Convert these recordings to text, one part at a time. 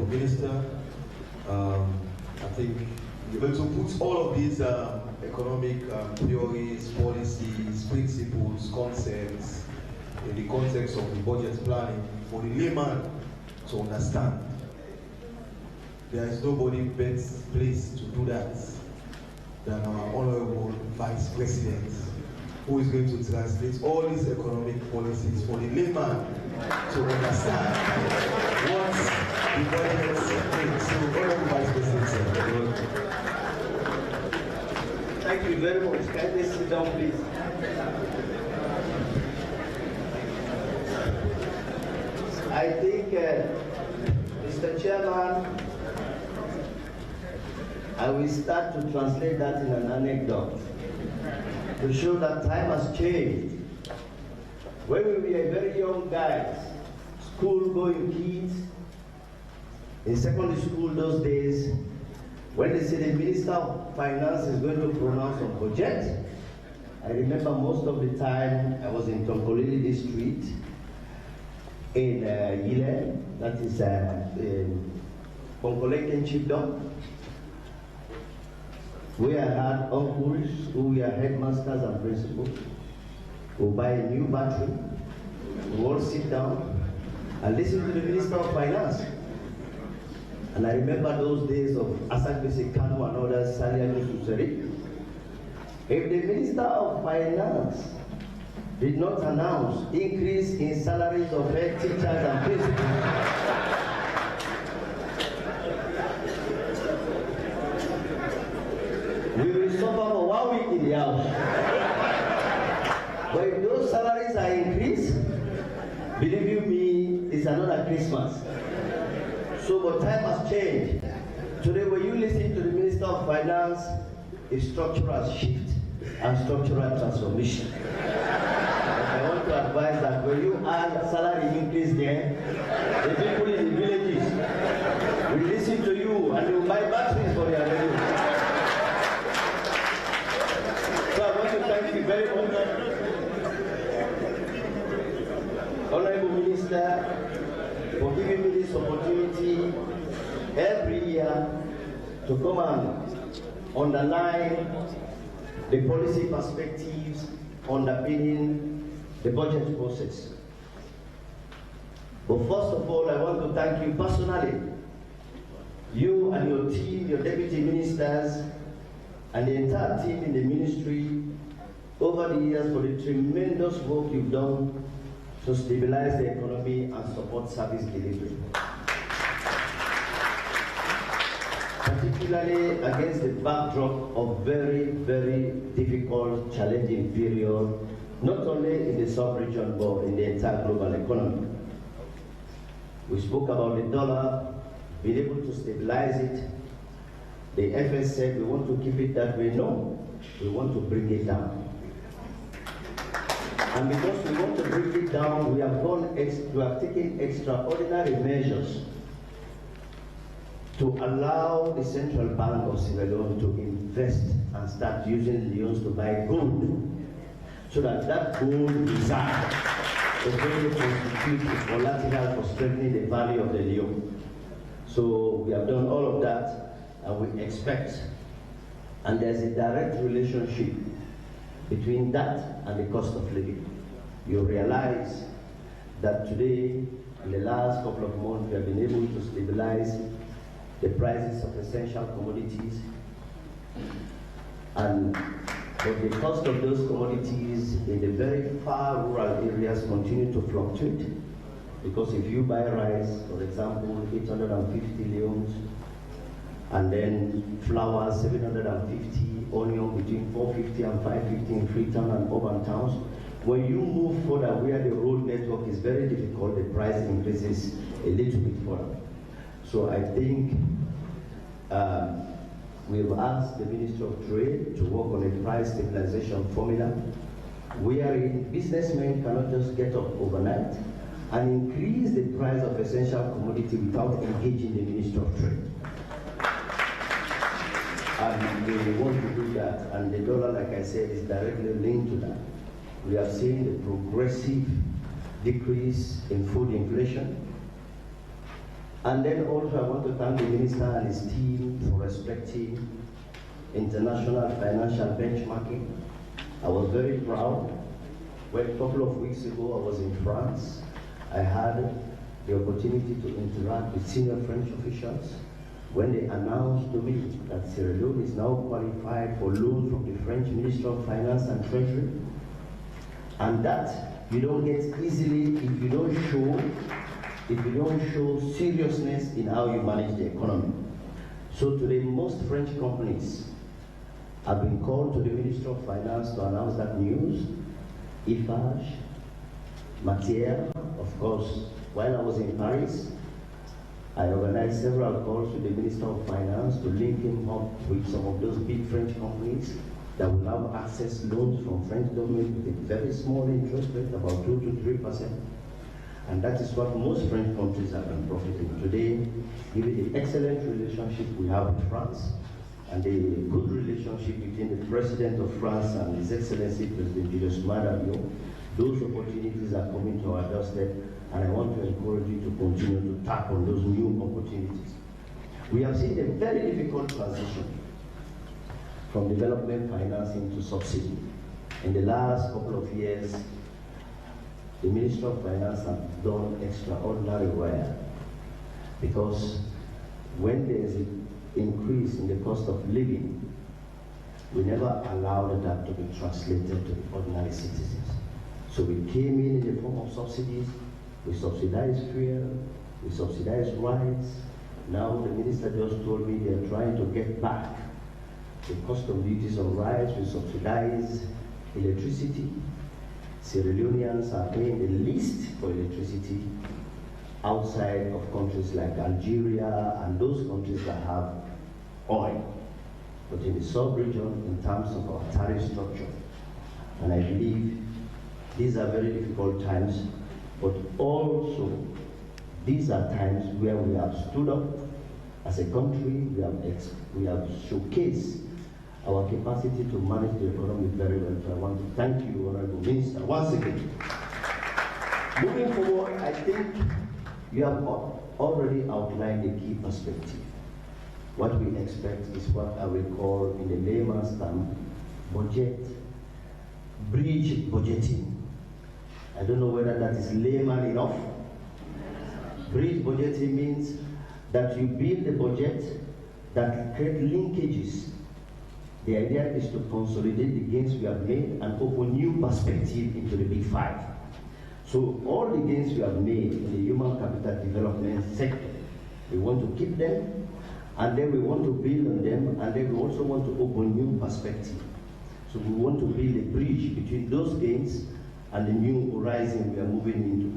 Minister. I think you're going to put all of these economic theories, policies, principles, concepts in the context of the budget planning for the layman to understand. There is nobody best placed to do that than our Honorable Vice President, who is going to translate all these economic policies for the layman to understand what the budget means. So, Honorable Vice President, sir. Thank you very much. Can you sit down, please? I think, Mr. Chairman, I will start to translate that in an anecdote to show that time has changed. When we were very young guys, school-going kids, in secondary school those days, when they say the Minister of Finance is going to pronounce on budget, I remember most of the time I was in Tonkolili district in Jalloh, that is in Konkoleken Chibdom, where I had uncles who were headmasters and principals, who buy a new battery, who all sit down and listen to the Minister of Finance. And I remember those days of Asakbisi Kanu and others, Saliani Suseri. If the Minister of Finance did not announce increase in salaries of head teachers and principals, we will suffer for 1 week in the house. But if those salaries are increased, believe you me, it's another Christmas. So, but time has changed. Today, when you listen to the Minister of Finance, it's structural shift and structural transformation. I want to advise that when you add salary increase there, the people in the villages will listen to you and they will buy batteries for their revenue. So I want to thank you very much, Honorable Minister, for giving me this opportunity every year to come and underline the policy perspectives underpinning the budget process. But first of all, I want to thank you personally, you and your team, your deputy ministers, and the entire team in the ministry over the years for the tremendous work you've done to stabilize the economy and support service delivery. Particularly against the backdrop of very, very difficult, challenging period, not only in the sub-region, but in the entire global economy. We spoke about the dollar, being able to stabilize it. The FS said we want to keep it that way. No, we want to bring it down. And because we want to bring it down, we have taken extraordinary measures to allow the Central Bank of Leone to invest and start using Leones to buy gold, so that that gold reserve is going to constitute the collateral for strengthening the value of the Leone. So we have done all of that, and we expect, and there's a direct relationship between that and the cost of living. You realize that today, in the last couple of months, we have been able to stabilize the prices of essential commodities, but the cost of those commodities in the very far rural areas continue to fluctuate. Because if you buy rice, for example, 850 leones, and then flour 750, onion between 450 and 550 in Freetown and urban towns. When you move further where the road network is very difficult, the price increases a little bit further. So I think we've asked the Ministry of Trade to work on a price stabilization formula wherein businessmen cannot just get up overnight and increase the price of essential commodity without engaging the Ministry of Trade. And we want to do that, and the dollar, like I said, is directly linked to that. We have seen the progressive decrease in food inflation. And then also I want to thank the minister and his team for respecting international financial benchmarking. I was very proud when a couple of weeks ago I was in France. I had the opportunity to interact with senior French officials when they announced to me that Sierra Leone is now qualified for loans from the French Ministry of Finance and Treasury, and that you don't get easily if you don't show seriousness in how you manage the economy. So today, most French companies have been called to the Ministry of Finance to announce that news. Eiffage, Matière, of course, while I was in Paris, I organized several calls with the Minister of Finance to link him up with some of those big French companies that will now access loans from French government with a very small interest rate, about 2 to 3%. And that is what most French countries have been profiting today, given the excellent relationship we have with France and the good relationship between the President of France and His Excellency President Juldeh. Those opportunities are coming to our doorstep, and I want to encourage you to continue to tap on those new opportunities. We have seen a very difficult transition from development financing to subsidy. In the last couple of years, the Ministry of Finance has done extraordinary well, because when there is an increase in the cost of living, we never allowed that to be translated to the ordinary citizens. So we came in the form of subsidies. We subsidized fuel, we subsidized rides. Now the minister just told me they are trying to get back the custom duties on rides. We subsidize electricity. Sierra Leoneans are paying the least for electricity outside of countries like Algeria and those countries that have oil. But in the sub-region, in terms of our tariff structure, and I believe these are very difficult times, but also these are times where we have stood up as a country. We have showcased our capacity to manage the economy very well. So I want to thank you, Honorable Minister, once again. Moving forward, I think you have already outlined the key perspective. What we expect is what I will call, in the layman's term, bridge budgeting. I don't know whether that is layman enough. Bridge budgeting means that you build a budget that creates linkages. The idea is to consolidate the gains we have made and open new perspective into the big five. So all the gains we have made in the human capital development sector, we want to keep them, and then we want to build on them, and then we also want to open new perspective. So we want to build a bridge between those gains and the new horizon we are moving into,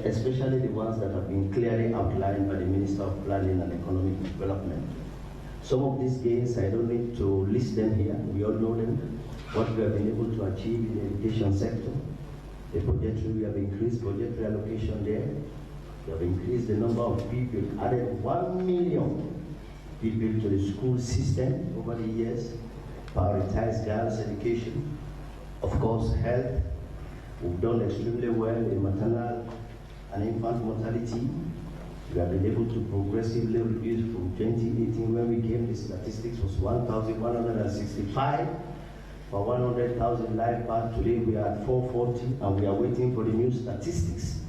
especially the ones that have been clearly outlined by the Minister of Planning and Economic Development. Some of these gains, I don't need to list them here, we all know them. What we have been able to achieve in the education sector, the budgetary, we have increased budgetary allocation there. We have increased the number of people, added 1 million people to the school system over the years, prioritized girls' education. Of course, health, we've done extremely well in maternal and infant mortality. We have been able to progressively reduce from 2018, when we came, the statistics was 1,165 for 100,000 life births. Today we are at 440, and we are waiting for the new statistics,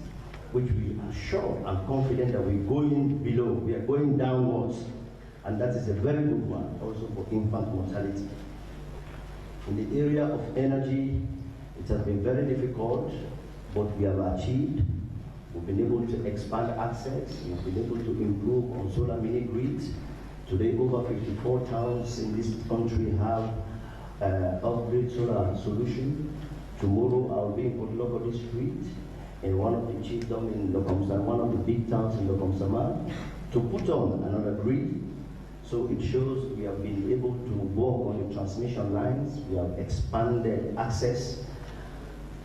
which we are sure and confident that we're going below, we are going downwards, and that is a very good one, also for infant mortality. In the area of energy, it has been very difficult, but we have achieved. We've been able to expand access. We've been able to improve on solar mini grids. Today, over 54 towns in this country have off-grid solar solution. Tomorrow, I'll be in Potlogo District, in one of the chiefdoms in Lokomsama, one of the big towns in Lokomsama, to put on another grid. So it shows we have been able to work on the transmission lines. We have expanded access,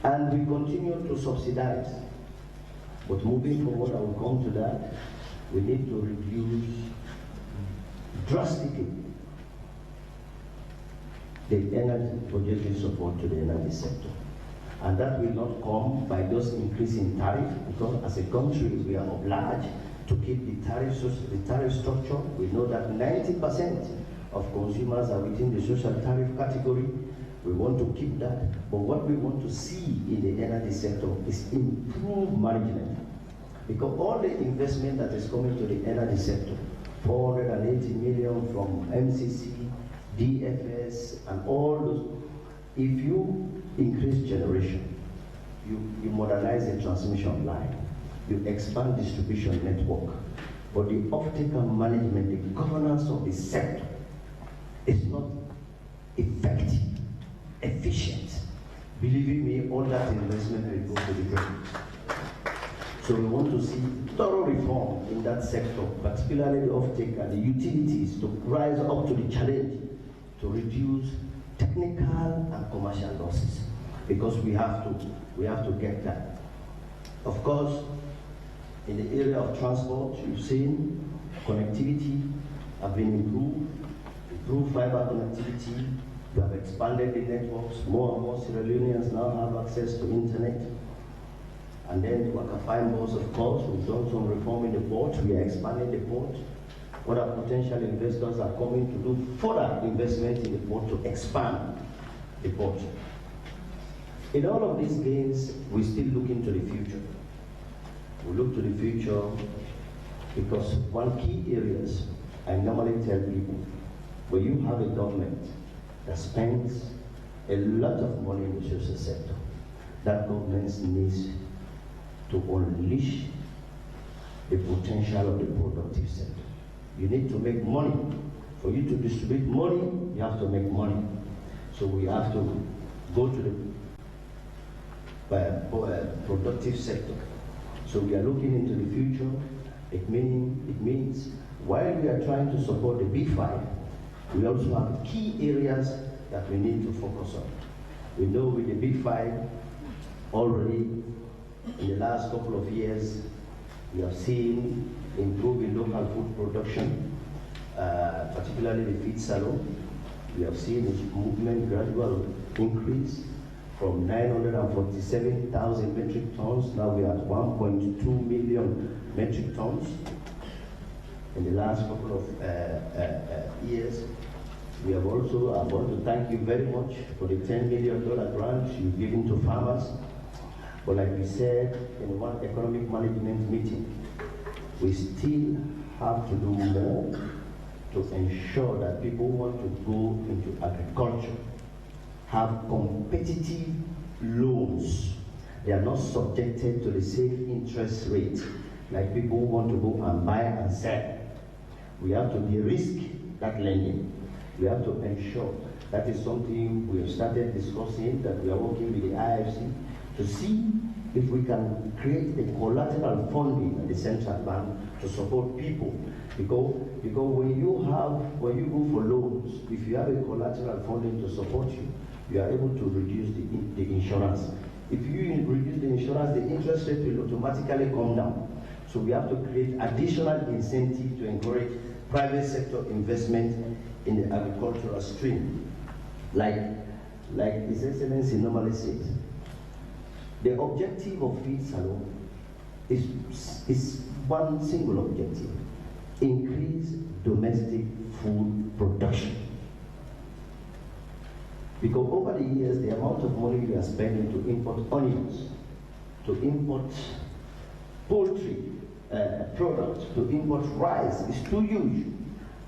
and we continue to subsidize. But moving forward, I will come to that, we need to reduce drastically the energy budgetary support to the energy sector. And that will not come by just increasing tariff, because as a country we are obliged to keep the tariff structure. We know that 90% of consumers are within the social tariff category. We want to keep that. But what we want to see in the energy sector is improved management. Because all the investment that is coming to the energy sector, 480 million from MCC, DFS, and all those, if you increase generation, you modernize the transmission line, you expand distribution network, but the offtake and management, the governance of the sector is not effective, efficient. Believe me, all that investment will go to the ground. So we want to see thorough reform in that sector, particularly the offtake and the utilities, to rise up to the challenge to reduce technical and commercial losses, because we have to get that. Of course, in the area of transport, you've seen connectivity have been improved fiber connectivity. We have expanded the networks. More and more Sierra Leoneans now have access to internet. And then the Wakafine boards, of course, we've done some reform in the port. We are expanding the port. Other potential investors are coming to do further investment in the port to expand the port. In all of these gains, we still look into the future. We look to the future because one key areas I normally tell people, when you have a government that spends a lot of money in the social sector, that government needs to unleash the potential of the productive sector. You need to make money. For you to distribute money, you have to make money. So we have to go to the productive sector. So we are looking into the future. It means while we are trying to support the Big Five, we also have key areas that we need to focus on. We know with the Big Five, already in the last couple of years, we have seen improving local food production, particularly the feed salon. We have seen its movement gradual increase from 947,000 metric tons. Now we are at 1.2 million metric tons. In the last couple of years, we have also, I want to thank you very much for the $10 million grant you've given to farmers. But like we said in one economic management meeting, we still have to do more to ensure that people who want to go into agriculture have competitive loans. They are not subjected to the same interest rate like people who want to go and buy and sell. We have to de-risk that lending. We have to ensure that is something we have started discussing, that we are working with the IFC to see if we can create a collateral funding at the central bank to support people. Because when you go for loans, if you have a collateral funding to support you, you are able to reduce the insurance. If you reduce the insurance, the interest rate will automatically come down. So we have to create additional incentive to encourage private sector investment in the agricultural stream. Like His Excellency normally says, the objective of feed salon is one single objective: increase domestic food production. Because over the years, the amount of money we are spending to import onions, to import poultry products, to import rice is too huge.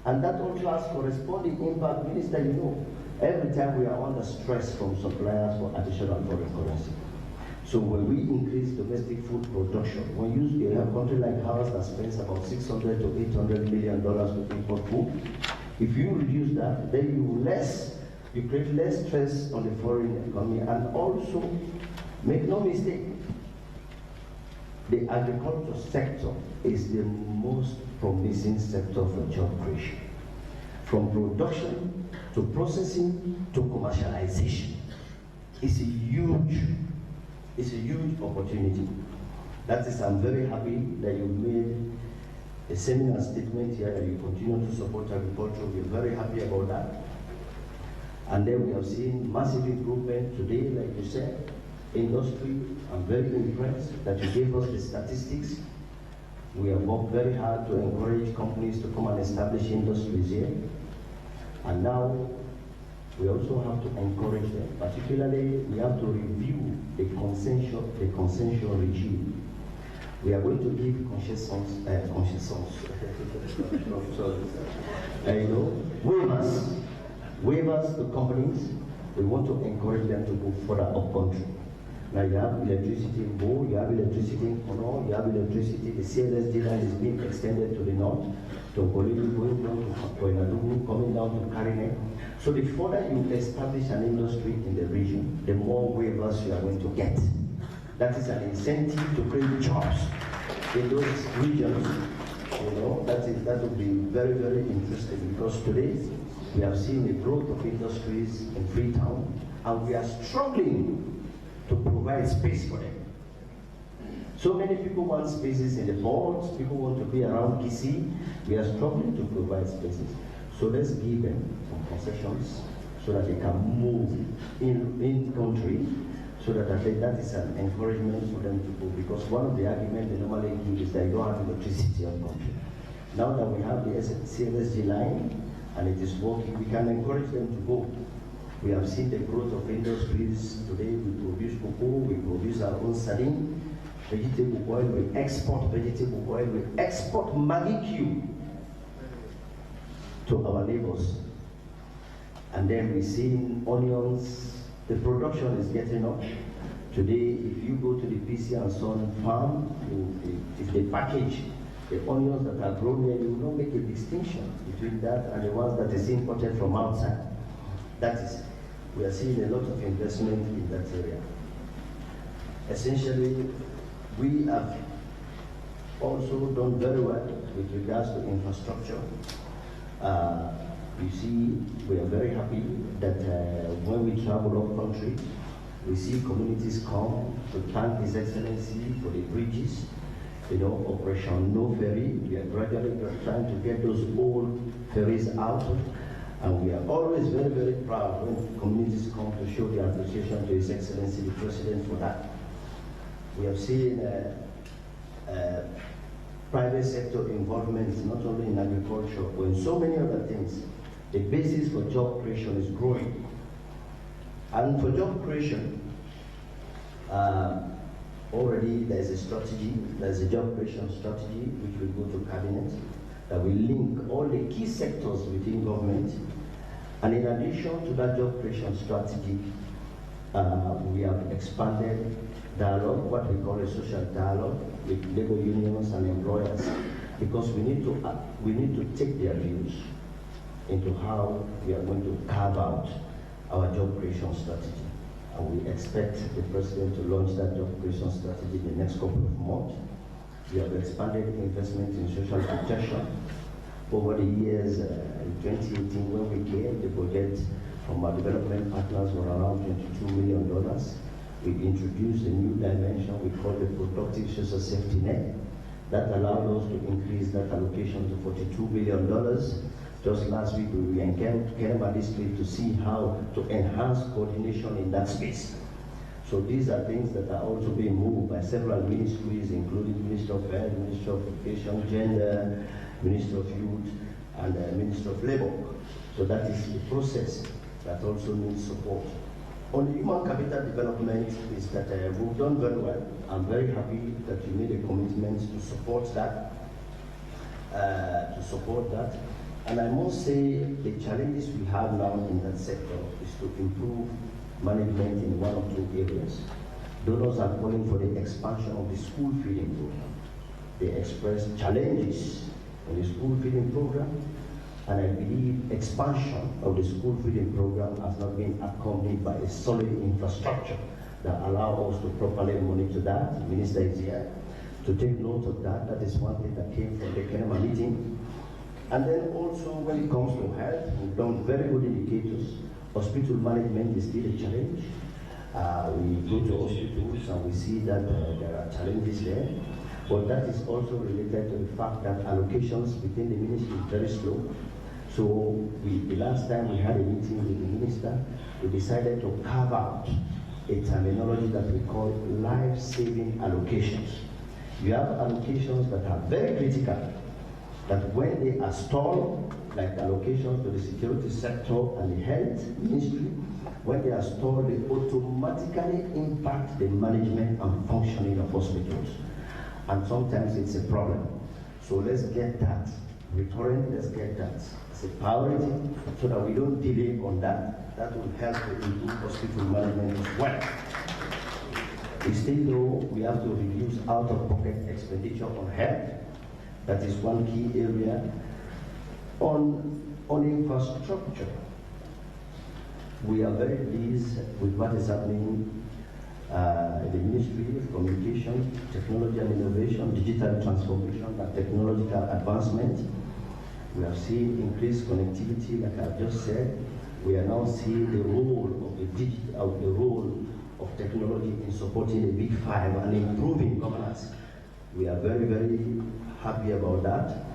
And that also has corresponding impact. Minister, you know, every time we are under stress from suppliers for additional foreign currency. So when we increase domestic food production, when you have a country like ours that spends about $600 to $800 million to import food, if you reduce that, then you create less stress on the foreign economy. And also, make no mistake, the agriculture sector is the most promising sector for job creation. From production to processing to commercialization. It's a huge opportunity. That is, I'm very happy that you made a seminar statement here that you continue to support agriculture. We're very happy about that. And then we have seen massive improvement today, like you said. industry. I'm very impressed that you gave us the statistics. We have worked very hard to encourage companies to come and establish industries here. And now we also have to encourage them. Particularly, we have to review the consensual regime. We are going to give concessions, waivers to companies. We want to encourage them to go further up country. Now you have electricity in Bo, you have electricity in Kono, you have electricity, the CLSD line is being extended to the north, to Bolivia, going down to Koinadugu, coming down to Karine. So the further you establish an industry in the region, the more waivers you are going to get. That is an incentive to create jobs in those regions. You know, that would be very, very interesting, because today we have seen the growth of industries in Freetown, and we are struggling to provide space for them. So many people want spaces in the ports, people want to be around Kisi. We are struggling to provide spaces. So let's give them some concessions so that they can move in country, so that that is an encouragement for them to go. Because one of the arguments they normally give is that you don't have electricity in country. Now that we have the CLSG line and it is working, we can encourage them to go. We have seen the growth of industries. Today we produce cocoa, we produce our own sardine, vegetable oil, we export vegetable oil, we export Maggi cube to our neighbors. And then we see onions, the production is getting up. Today, if you go to the PC and Son farm, if they package the onions that are grown there, you will not make a distinction between that and the ones that is imported from outside. That is, we are seeing a lot of investment in that area. Essentially, we have also done very well with regards to infrastructure. You see, we are very happy that when we travel off country, we see communities come to thank His Excellency for the bridges. You know, Operation No Ferry, we are gradually trying to get those old ferries out. And we are always very, very proud when communities come to show their appreciation to His Excellency, the President, for that. We have seen private sector involvement, not only in agriculture, but in so many other things. The basis for job creation is growing. And for job creation, already there's a strategy, there's a job creation strategy which will go to cabinet, that will link all the key sectors within government. And in addition to that job creation strategy, we have expanded dialogue, what we call a social dialogue with labor unions and employers, because we need to take their views into how we are going to carve out our job creation strategy. And we expect the President to launch that job creation strategy in the next couple of months. We have expanded investment in social protection. Over the years, in 2018, when we came, the budget from our development partners were around $22 million. We introduced a new dimension we call the productive social safety net. That allowed us to increase that allocation to $42 million. Just last week, we came at this week to see how to enhance coordination in that space. So these are things that are also being moved by several ministries, including Ministry of Health, Ministry of Education, Gender, Ministry of Youth, and Ministry of Labor. So that is the process that also needs support. On the human capital development is that we've done very well. I'm very happy that you made a commitment to support that. And I must say the challenges we have now in that sector is to improve management in one or two areas. Donors are calling for the expansion of the school feeding program. They express challenges in the school feeding program, and I believe expansion of the school feeding program has not been accompanied by a solid infrastructure that allows us to properly monitor that. The Minister is here to take note of that. That is one thing that came from the Kenema meeting. And then also when it comes to health, we've done very good indicators. Hospital management is still a challenge. We go to hospitals and we see that there are challenges there. But that is also related to the fact that allocations within the ministry is very slow. So the last time we had a meeting with the minister, we decided to carve out a terminology that we call life-saving allocations. You have allocations that are very critical, that when they are stalled, like allocations to the security sector and the health ministry, when they are stalled, they automatically impact the management and functioning of hospitals. And sometimes it's a problem. So let's get that recurrent, let's get that as a priority so that we don't delay on that. That will help to improve hospital management as well. We still know we have to reduce out-of-pocket expenditure on health. That is one key area. On infrastructure, we are very pleased with what is happening in the Ministry of Communication, Technology and Innovation, Digital Transformation and Technological Advancement. We have seen increased connectivity, like I just said. We are now seeing the role of technology in supporting the Big Five and improving governance. We are very, very happy about that.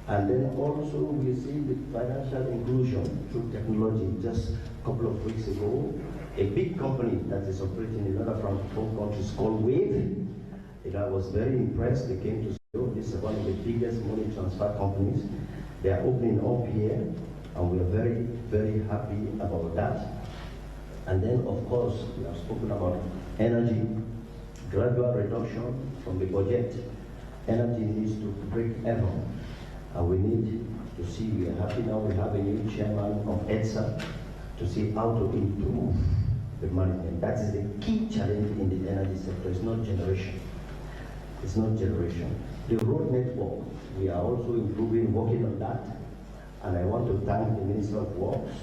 And then also we see the financial inclusion through technology. Just a couple of weeks ago, a big company that is operating in other Francophone countries called Wave, I was very impressed. They came to say, oh, this is one of the biggest money transfer companies. They are opening up here, and we are very, very happy about that. And then, of course, we have spoken about energy, gradual reduction from the budget. Energy needs to break even. And we need to see, we are happy now we have a new chairman of EDSA to see how to improve the management. That is the key challenge in the energy sector. It's not generation. It's not generation. The road network, we are also improving, working on that. And I want to thank the Minister of Works.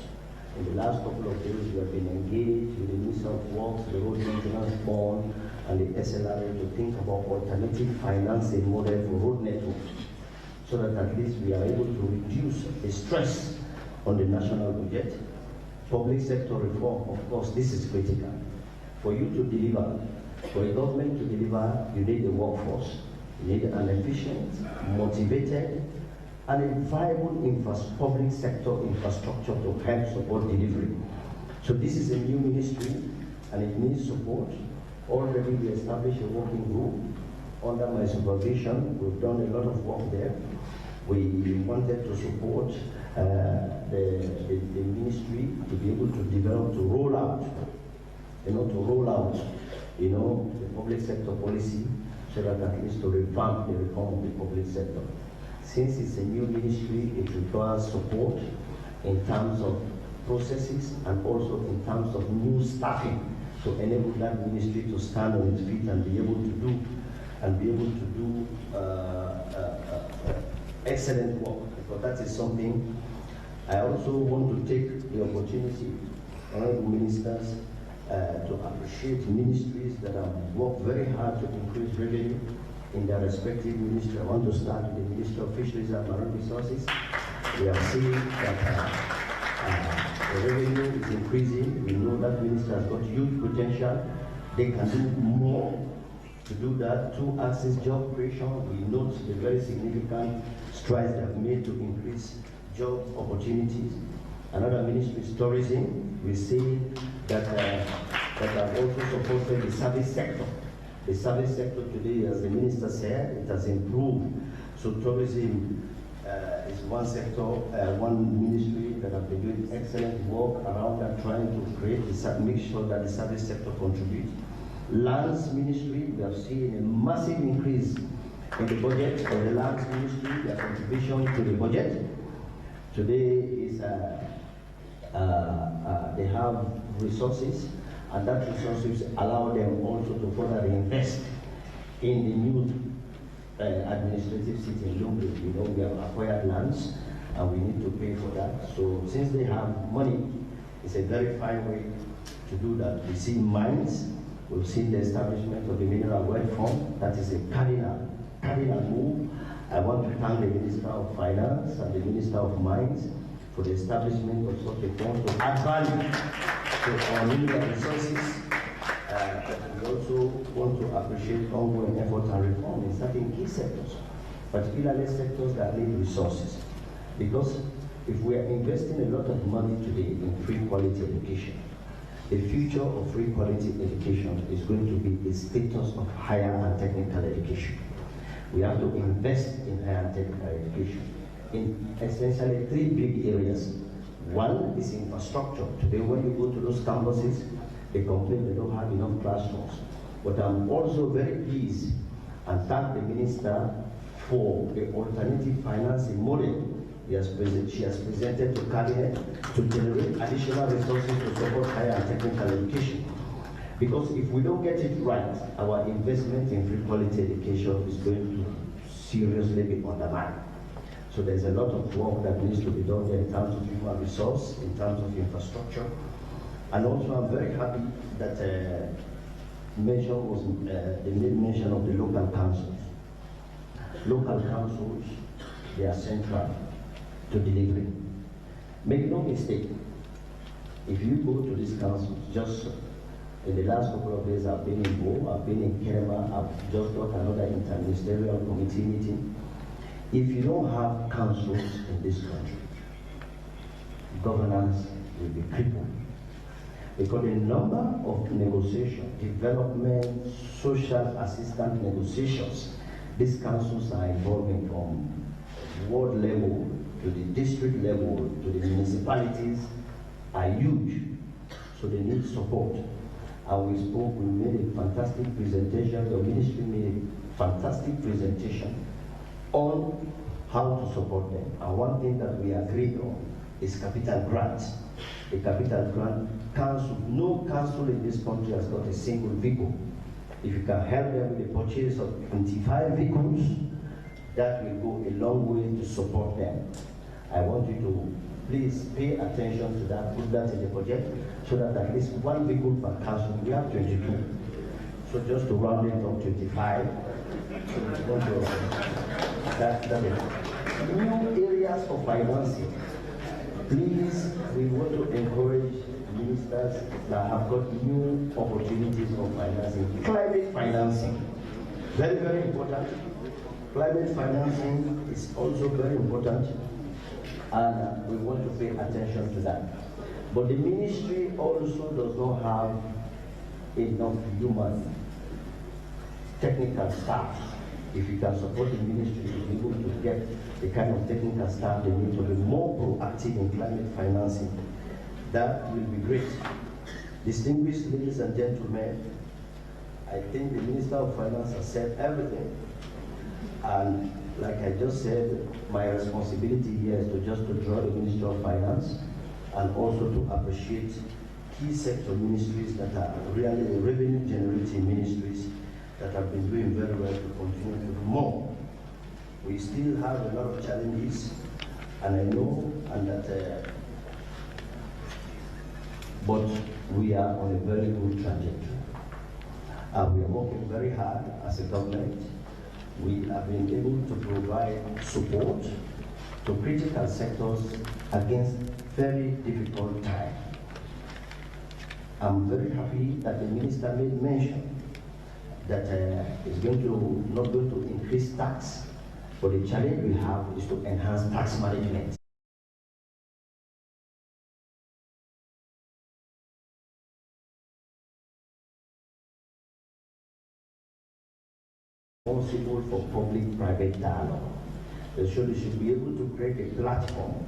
In the last couple of days, we have been engaged with the Minister of Works, the Road Maintenance Fund, and the SLRA to think about alternative financing model for road networks, so that at least we are able to reduce the stress on the national budget. Public sector reform, of course, this is critical. For you to deliver, for a government to deliver, you need a workforce. You need an efficient, motivated, and a viable public sector infrastructure to help support delivery. So this is a new ministry, and it needs support. Already we established a working group under my supervision. We've done a lot of work there. We wanted to support the ministry to be able to develop, to roll out the public sector policy, so that at least to revamp the reform of the public sector. Since it's a new ministry, it requires support in terms of processes and also in terms of new staffing to enable that ministry to stand on its feet and be able to do excellent work, because that is something. I also want to take the opportunity, honorable ministers, to appreciate ministries that have worked very hard to increase revenue in their respective ministry. I want to start with the Ministry of Fisheries and Marine Resources. We have seen that the revenue is increasing. We know that ministry has got huge potential. They can do more to do that. Through access job creation, we note the very significant strides they have made to increase job opportunities. Another ministry is tourism. We see that have also supported the service sector. The service sector today, as the minister said, it has improved. So tourism is one sector, one ministry that have been doing excellent work around that, trying to create make sure that the service sector contributes. Lands ministry, we have seen a massive increase in the budget of the lands ministry, their contribution to the budget. Today is they have resources, and that resources allow them also to further invest in the new administrative city in Juldeh. You know, we have acquired lands and we need to pay for that. So since they have money, it's a very fine way to do that. We see mines, we've seen the establishment of the Mineral Wealth Fund. That is a cardinal move. I want to thank the Minister of Finance and the Minister of Mines for the establishment of such a fund to add value to our mineral resources. We also want to appreciate ongoing effort and reform in certain key sectors, particularly sectors that need resources. Because if we are investing a lot of money today in free quality education, the future of free quality education is going to be the status of higher and technical education. We have to invest in higher and technical education in essentially three big areas. One is infrastructure. Today when you go to those campuses, they complain they don't have enough classrooms. But I'm also very pleased and thank the minister for the alternative financing model she has presented to Cabinet to generate additional resources to support higher and technical education. Because if we don't get it right, our investment in free quality education is going to seriously be undermined. So there's a lot of work that needs to be done there in terms of human resource, in terms of infrastructure. And also I'm very happy that the mention of the local councils. Local councils, they are central to delivery. Make no mistake, if you go to these councils, just in the last couple of days I've been in Bo, I've been in Kerema, I've just got another interministerial committee meeting. If you don't have councils in this country, governance will be crippled. Because the number of negotiations, development, social assistance negotiations, these councils are involving from ward level to the district level to the municipalities are huge. So they need support. And we spoke, we made a fantastic presentation, the ministry made a fantastic presentation on how to support them. And one thing that we agreed on is capital grants. The capital grant council, no council in this country has got a single vehicle. If you can help them with the purchase of 25 vehicles, that will go a long way to support them. I want you to please pay attention to that, put that in the budget, so that at least one vehicle per council, we have 22. So just to round it up 25, that is. New areas of financing. Please, we want to encourage ministers that have got new opportunities of financing. Climate financing, very, very important. Climate financing is also very important, and we want to pay attention to that. But the ministry also does not have enough human technical staff. If you can support the ministry to be able to get the kind of technical staff they need to be more proactive in climate financing, that will be great. Distinguished ladies and gentlemen, I think the Minister of Finance has said everything. And like I just said, my responsibility here is to draw the Ministry of Finance and also to appreciate key sector ministries that are really revenue generating ministries that have been doing very well to continue to do more. We still have a lot of challenges, and I know, and that, but we are on a very good trajectory. We are working very hard as a government. We have been able to provide support to critical sectors against very difficult times. I'm very happy that the minister made mention that is not going to increase tax, but the challenge we have is to enhance tax management. Possible for public-private dialogue. They should be able to create a platform.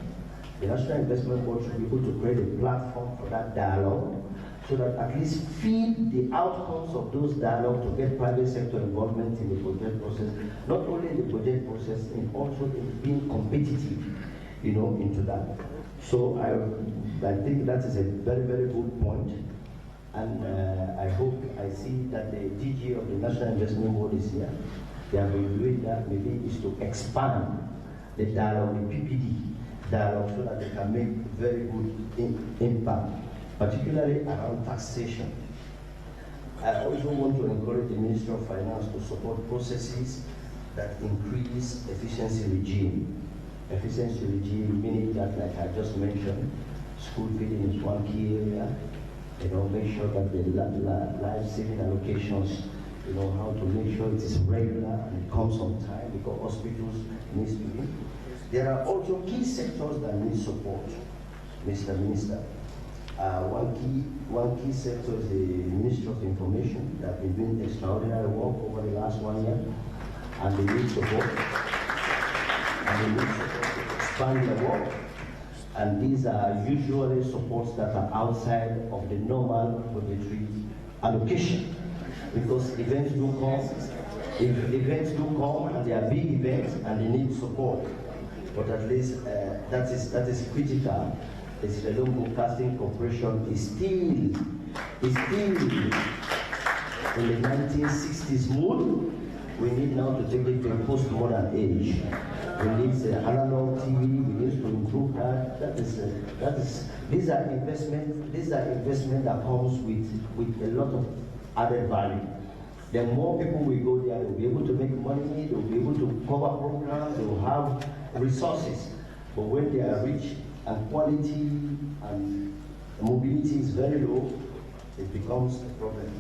The National Investment Board should be able to create a platform for that dialogue, so that at least feed the outcomes of those dialogues to get private sector involvement in the budget process, not only in the budget process, and also in being competitive, into that. So I think that is a very, very good point. And I hope I see that the DG of the National Investment Board is here. They have been doing that, maybe is to expand the dialogue, the PPD dialogue, so that they can make very good impact, particularly around taxation. I also want to encourage the Ministry of Finance to support processes that increase efficiency regime. Efficiency regime meaning that, like I just mentioned, school feeding is one key area. Make sure that the life-saving allocations, how to make sure it is regular and it comes on time, because hospitals need to be. There are also key sectors that need support, Mr. Minister. One key sector is the Ministry of Information that have been doing extraordinary work over the last 1 year, and they need support. And they need support to expand their work. And these are usually supports that are outside of the normal budgetary allocation, because events do come. Events do come, and they are big events, and they need support. But at least that is critical. The Leone Broadcasting Corporation is still in the 1960s mood. We need now to take it to a postmodern age. We need analog TV. We need to improve that. These are investment that comes with a lot of added value. The more people will go there, they'll be able to make money. They'll be able to cover programs. They'll have resources. But when they are rich and quality and mobility is very low, it becomes a problem.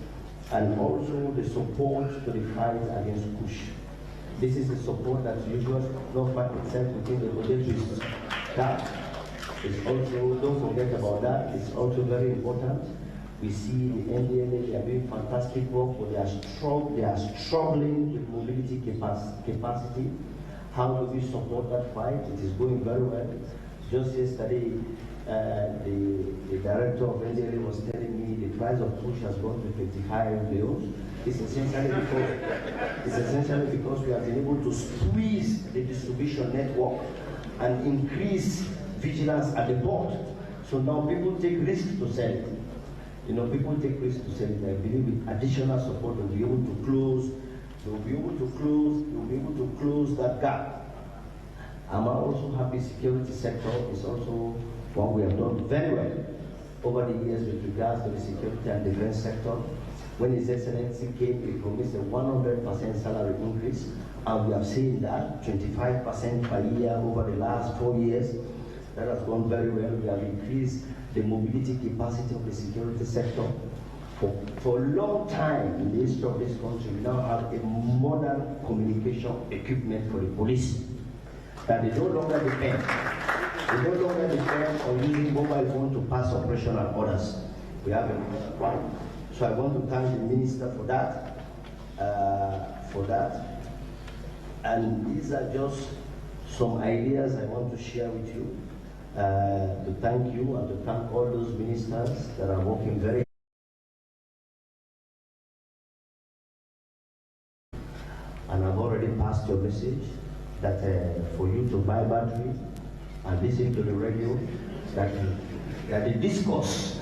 And also the support to the fight against push. This is the support that usually government itself within the budgetary that is also, don't forget about that, it's also very important. We see the NDLA, they are doing fantastic work, but they are struggling with mobility capacity. How do we support that fight? It is going very well. Just yesterday, the director of NDLA was telling me the price of push has gone to 55 billion. It's essentially because we have been able to squeeze the distribution network and increase vigilance at the port. So now people take risks to sell it. People take risks to sell it. I believe with additional support, they'll be able to close. They'll be able to close that gap. I'm also happy security sector is also one we have done very well over the years with regards to the security and defense sector. When His Excellency came, he promised a 100% salary increase, and we have seen that 25% per year over the last 4 years. That has gone very well. We have increased the mobility capacity of the security sector. For a long time in the history of this country, we now have a modern communication equipment for the police that they no longer depend. They no longer depend on using mobile phone to pass operational orders. We have one. So I want to thank the minister for that. And these are just some ideas I want to share with you. To thank you and to thank all those ministers that are working very hard. And I've already passed your message that for you to buy battery and listen to the radio, that the discourse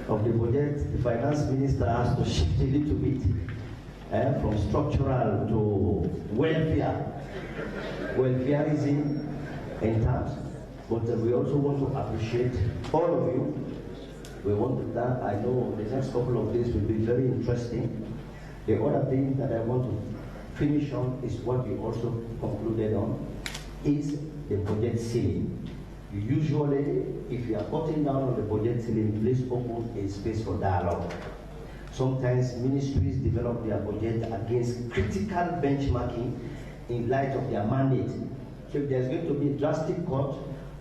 of the budget, the finance minister has to shift a little bit from structural to welfareism in terms. But we also want to appreciate all of you. We want to thank, I know the next couple of days will be very interesting. The other thing that I want to finish on is what we also concluded on, is the budget ceiling. Usually, if you are cutting down on the budget ceiling, please open a space for dialogue. Sometimes ministries develop their budget against critical benchmarking in light of their mandate. So if there's going to be a drastic cut,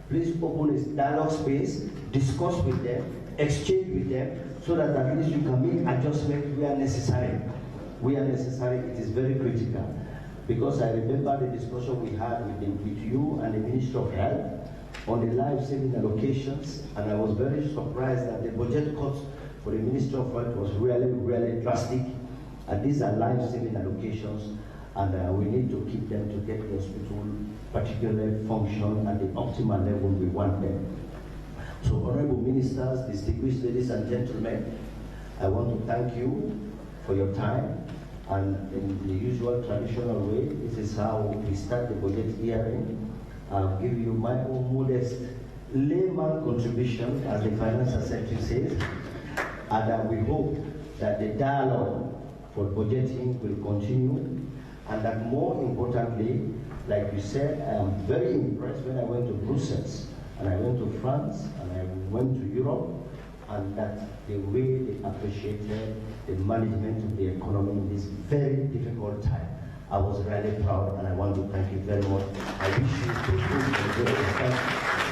please open a dialogue space, discuss with them, exchange with them, so that at least you can make adjustments where necessary. Where necessary, it is very critical. Because I remember the discussion we had with you and the Minister of Health on the life-saving allocations, and I was very surprised that the budget cuts for the Minister of Health was really drastic. And these are life-saving allocations, and we need to keep them to get the hospital particularly function at the optimal level we want them. So, honorable ministers, distinguished ladies and gentlemen, I want to thank you for your time. And in the usual traditional way, this is how we start the budget hearing. I'll give you my own modest layman contribution, as the Finance Secretary says, and we hope that the dialogue for budgeting will continue, and that more importantly, like you said, I am very impressed when I went to Brussels, and I went to France, and I went to Europe, and that the way they appreciated the management of the economy in this very difficult time. I was really proud, and I want to thank you very much. I wish you good. Thank you.